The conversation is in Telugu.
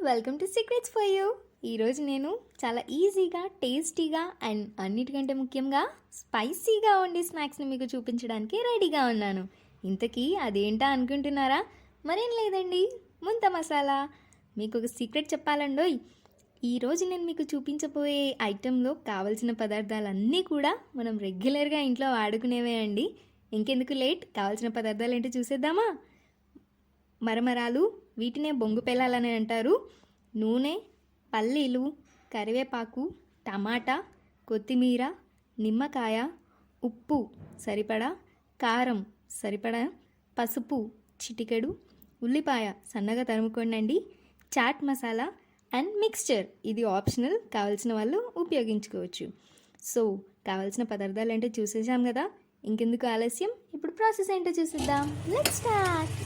Welcome to secrets for you. ఈరోజు నేను చాలా ఈజీగా, టేస్టీగా అండ్ అన్నిటికంటే ముఖ్యంగా స్పైసీగా ఉండే స్నాక్స్ని మీకు చూపించడానికి రెడీగా ఉన్నాను. ఇంతకీ అదేంటా అనుకుంటున్నారా? మరేం లేదండి, ముంత మసాలా. మీకు ఒక సీక్రెట్ చెప్పాలండోయ్. ఈరోజు నేను మీకు చూపించబోయే ఐటెంలో కావలసిన పదార్థాలన్నీ కూడా మనం రెగ్యులర్గా ఇంట్లో వాడుకునేవే అండి. ఇంకెందుకు లేట్, కావాల్సిన పదార్థాలు ఏంటో చూసేద్దామా? మరమరాలు, వీటినే బొంగు పెళ్ళాలని అంటారు. నూనె, పల్లీలు, కరివేపాకు, టమాటా, కొత్తిమీర, నిమ్మకాయ, ఉప్పు సరిపడా, కారం సరిపడా, పసుపు చిటికెడు, ఉల్లిపాయ సన్నగా తరుముకోండి, చాట్ మసాలా అండ్ మిక్స్చర్. ఇది ఆప్షనల్, కావాల్సిన వాళ్ళు ఉపయోగించుకోవచ్చు. సో కావాల్సిన పదార్థాలు ఏంటో చూసేసాం కదా, ఇంకెందుకు ఆలస్యం, ఇప్పుడు ప్రాసెస్ ఏంటో చూసేద్దాం. Let's start.